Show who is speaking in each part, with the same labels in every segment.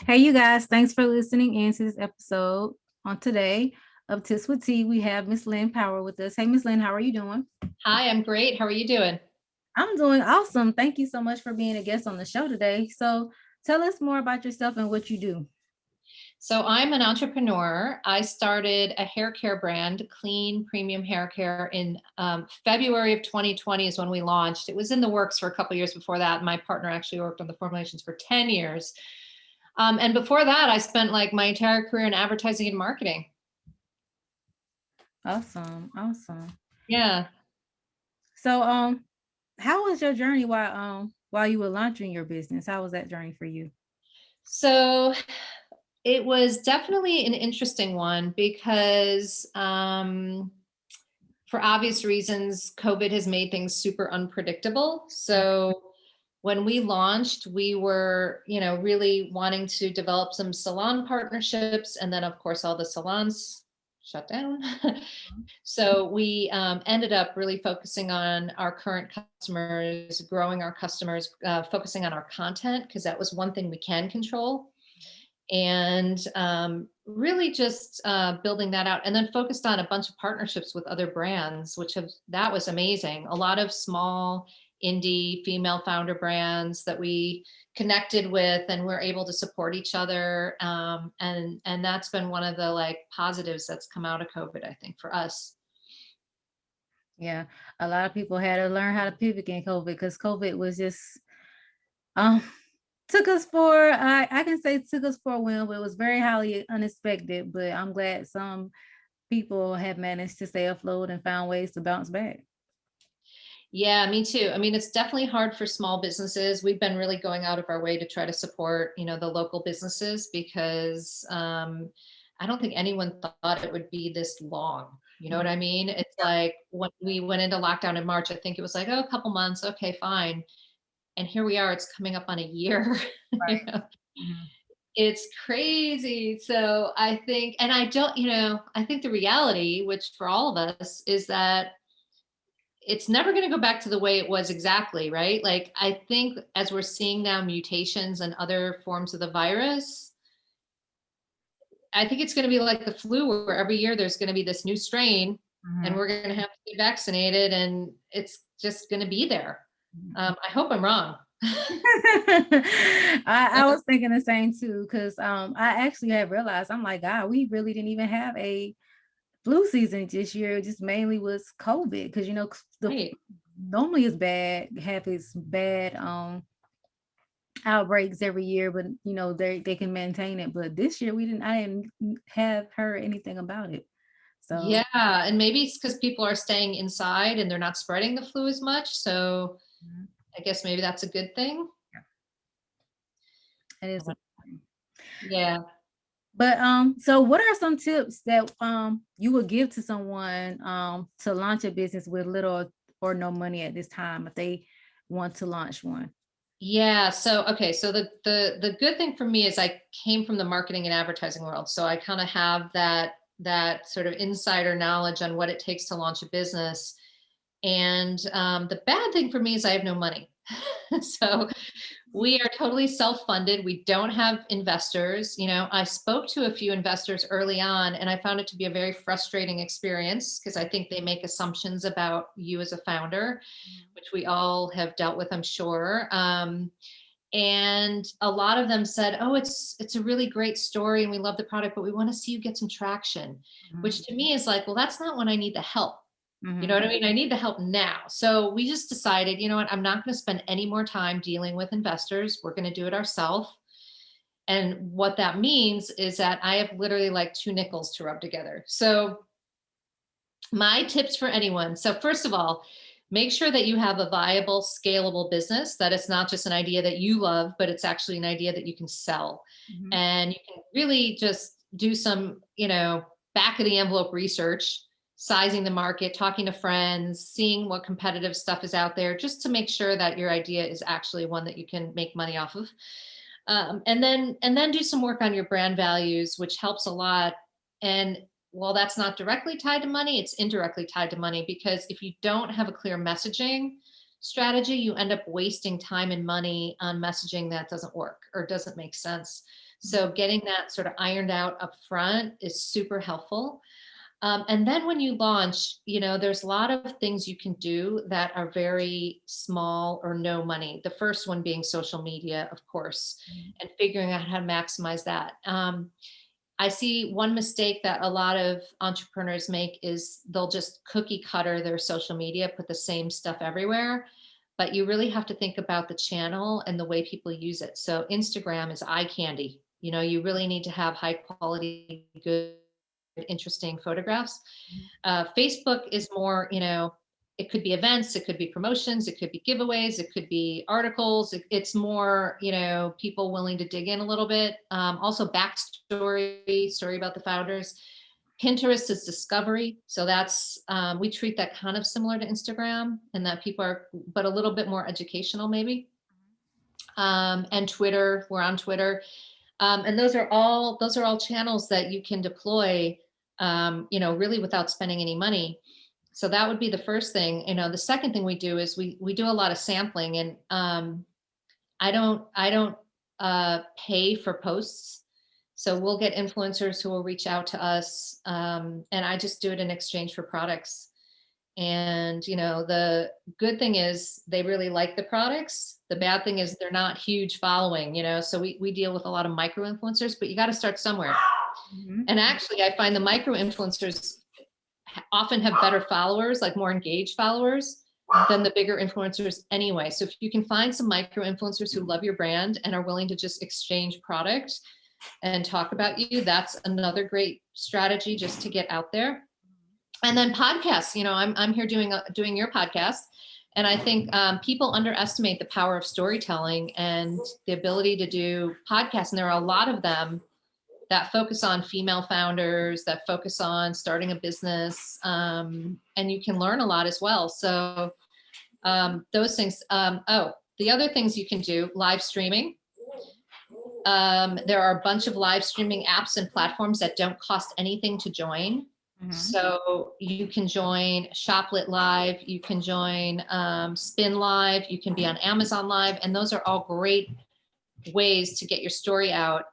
Speaker 1: Hey, you guys, thanks for listening in to this episode. On today of Tips with Tea, we have Miss Lynn Power with us. Hey, Miss Lynn, how are you doing?
Speaker 2: Hi, I'm great. How are you doing?
Speaker 1: I'm doing awesome. Thank you so much for being a guest on the show today. So, tell us more about yourself and what you do.
Speaker 2: So, I'm an entrepreneur. I started a hair care brand, Clean Premium Hair Care, in February of 2020 is when we launched. It was in the works for a couple years before that. My partner actually worked on the formulations for 10 years. And before that, I spent like my entire career in advertising and marketing.
Speaker 1: Awesome, awesome.
Speaker 2: Yeah.
Speaker 1: So, how was your journey while you were launching your business? How was that journey for you?
Speaker 2: So, it was definitely an interesting one because for obvious reasons, COVID has made things super unpredictable. So when we launched, we were, really wanting to develop some salon partnerships. And then of course, all the salons shut down. So we ended up really focusing on our current customers, growing our customers, focusing on our content, because that was one thing we can control, and really just building that out, and then focused on a bunch of partnerships with other brands, that was amazing. A lot of small indie female founder brands that we connected with, and we're able to support each other, and that's been one of the like positives that's come out of COVID, I think, for us.
Speaker 1: Yeah, a lot of people had to learn how to pivot in COVID because COVID was just um took us for I can say took us for a win, but it was very highly unexpected. But I'm glad some people have managed to stay afloat and found ways to bounce back.
Speaker 2: Yeah, me too. I mean, it's definitely hard for small businesses. We've been really going out of our way to try to support, the local businesses, because I don't think anyone thought it would be this long. You know what I mean? It's like when we went into lockdown in March, I think it was like, oh, a couple months. Okay, fine. And here we are, it's coming up on a year. You
Speaker 1: Right.
Speaker 2: know,
Speaker 1: Mhm.
Speaker 2: it's crazy. So I think, and I don't, I think the reality, which for all of us, is that it's never going to go back to the way it was exactly, right? Like, I think as we're seeing now mutations and other forms of the virus, I think it's going to be like the flu, where every year there's going to be this new strain, and
Speaker 1: Mhm.
Speaker 2: we're going to have to get vaccinated, and it's just going to be there.
Speaker 1: Mhm.
Speaker 2: I hope I'm wrong.
Speaker 1: I was thinking the same too, because I actually had realized I'm like, God, we really didn't even have a flu season this year. It just mainly was COVID because the
Speaker 2: Right.
Speaker 1: normally it's bad, have its bad outbreaks every year, but they can maintain it. But this year I didn't have heard anything about it. So
Speaker 2: Yeah. And maybe it's because people are staying inside and they're not spreading the flu as much. So
Speaker 1: mhm,
Speaker 2: I guess maybe that's a good thing.
Speaker 1: yeah, it is.
Speaker 2: Yeah.
Speaker 1: But so what are some tips that you would give to someone to launch a business with little or no money at this time if they want to launch one?
Speaker 2: Yeah. So okay. So the good thing for me is I came from the marketing and advertising world, so I kind of have that sort of insider knowledge on what it takes to launch a business. And the bad thing for me is I have no money. So we are totally self-funded. We don't have investors. I spoke to a few investors early on, and I found it to be a very frustrating experience because I think they make assumptions about you as a founder, which we all have dealt with, I'm sure. And a lot of them said, "Oh, it's a really great story, and we love the product, but we want to see you get some traction,"
Speaker 1: Mhm,
Speaker 2: which to me is like, well, that's not when I need the help. You know
Speaker 1: mhm,
Speaker 2: what I mean? I need the help now. So we just decided, you know what? I'm not going to spend any more time dealing with investors. We're going to do it ourselves. And what that means is that I have literally like two nickels to rub together. So my tips for anyone. So first of all, make sure that you have a viable, scalable business, that it's not just an idea that you love, but it's actually an idea that you can sell.
Speaker 1: mhm,
Speaker 2: And you can really just do some, back of the envelope research, sizing the market, talking to friends, seeing what competitive stuff is out there, just to make sure that your idea is actually one that you can make money off of. And then do some work on your brand values, which helps a lot. And while that's not directly tied to money, it's indirectly tied to money, because if you don't have a clear messaging, strategy, you end up wasting time and money on messaging that doesn't work or doesn't make sense. So getting that sort of ironed out up front is super helpful. And then when you launch, there's a lot of things you can do that are very small or no money. The first one being social media, of course, and figuring out how to maximize that. I see one mistake that a lot of entrepreneurs make is they'll just cookie cutter their social media, put the same stuff everywhere. But you really have to think about the channel and the way people use it. So Instagram is eye candy. You really need to have high quality, good, interesting photographs. Facebook is more, it could be events, it could be promotions, it could be giveaways, it could be articles. It's more, people willing to dig in a little bit. Also backstory, story about the founders. Pinterest is discovery. So that's, we treat that kind of similar to Instagram, and that people are, but a little bit more educational maybe. And Twitter, we're on Twitter. And those are all channels that you can deploy, really without spending any money. So that would be the first thing. The second thing we do is we do a lot of sampling, and I don't pay for posts. So we'll get influencers who will reach out to us, and I just do it in exchange for products. And the good thing is they really like the products. The bad thing is they're not huge following. So we deal with a lot of micro influencers, but you got to start somewhere. And actually, I find the micro influencers often have better followers, like more engaged followers, than the bigger influencers anyway. So if you can find some micro influencers who love your brand and are willing to just exchange product and talk about you, that's another great strategy just to get out there. And then podcasts, I'm here doing your podcast. And I think people underestimate the power of storytelling and the ability to do podcasts. And there are a lot of them that focus on female founders, that focus on starting a business, and you can learn a lot as well. So those things. The other things you can do, live streaming. There are a bunch of live streaming apps and platforms that don't cost anything to join. So you can join Shoplit Live, you can join Spin Live, you can be on Amazon Live, and those are all great ways to get your story out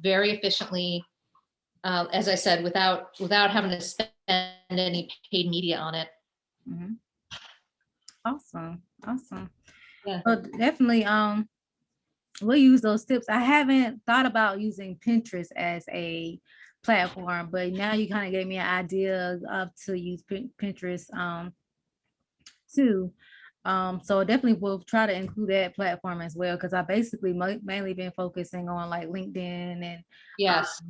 Speaker 2: very efficiently, as I said, without having to spend any paid media on it.
Speaker 1: Awesome.
Speaker 2: Yeah.
Speaker 1: Well, definitely we'll use those tips. I haven't thought about using Pinterest as a platform, but now you kind of gave me an idea of to use Pinterest too. So definitely we'll try to include that platform as well, because I basically mainly been focusing on like LinkedIn and
Speaker 2: Yes.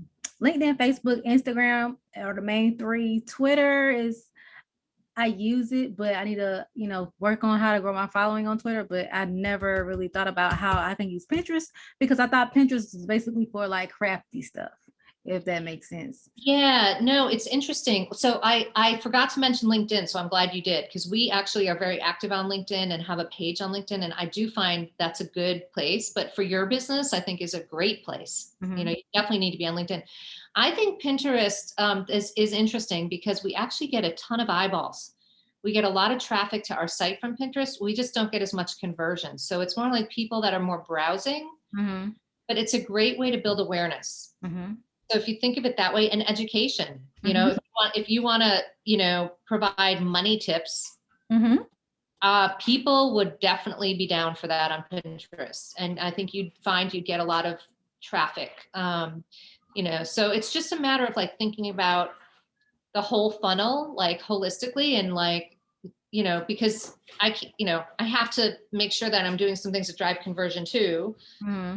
Speaker 1: LinkedIn, Facebook, Instagram are the main three. Twitter is, I use it, but I need to, work on how to grow my following on Twitter. But I never really thought about how I can use Pinterest, because I thought Pinterest is basically for like crafty stuff, if that makes sense.
Speaker 2: Yeah, no, it's interesting. So I forgot to mention LinkedIn, so I'm glad you did, because we actually are very active on LinkedIn and have a page on LinkedIn, and I do find that's a good place. But for your business, I think is a great place. You definitely need to be on LinkedIn. I think Pinterest is interesting because we actually get a ton of eyeballs. We get a lot of traffic to our site from Pinterest. We just don't get as much conversion. So it's more like people that are more browsing, but it's a great way to build awareness. So if you think of it that way, and education, if you want to, provide money tips, people would definitely be down for that on Pinterest. And I think you'd get a lot of traffic. So it's just a matter of like thinking about the whole funnel, like holistically, and like, because I have to make sure that I'm doing some things that drive conversion too,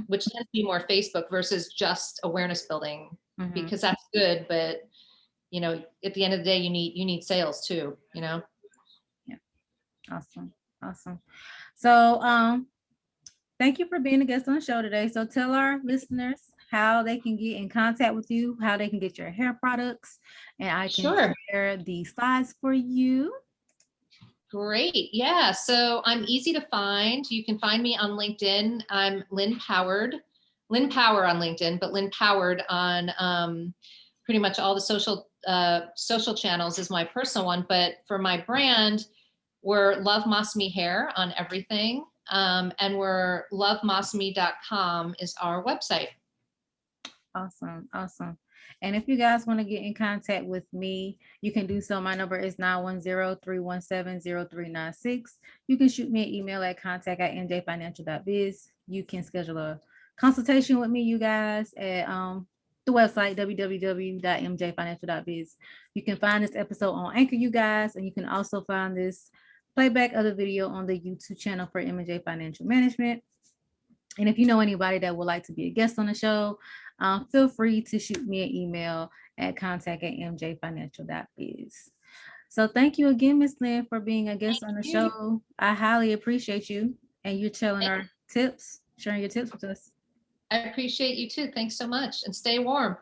Speaker 2: which tends to be more Facebook versus just awareness building, because that's good. But, at the end of the day, you need sales too, Yeah.
Speaker 1: Awesome. So, thank you for being a guest on the show today. So tell our listeners how they can get in contact with you, how they can get your hair products, and I can share the slides for you.
Speaker 2: Great. Yeah. So I'm easy to find. You can find me on LinkedIn. I'm Lynn Power on LinkedIn, but Lynn Powered on pretty much all the social channels is my personal one. But for my brand, We're Love Masmi Hair on everything. And we're lovemasmi.com is our website.
Speaker 1: Awesome. Awesome. And if you guys want to get in contact with me, you can do so. My number is 910-317-0396. You can shoot me an email at contact@mjfinancial.biz. You can schedule a consultation with me, you guys, at the website www.mjfinancial.biz. You can find this episode on Anchor, you guys, and you can also find this playback of the video on the YouTube channel for M&J Financial Management. And if you know anybody that would like to be a guest on the show, feel free to shoot me an email at contact@mjfinancial.biz. So thank you again, Miss Lynn, for being a guest on the
Speaker 2: you.
Speaker 1: show. I highly appreciate you and you telling our tips, sharing your tips with us.
Speaker 2: I appreciate you too. Thanks so much. And stay warm.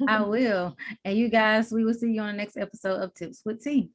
Speaker 1: I will. And you guys, we will see you on the next episode of Tips with T.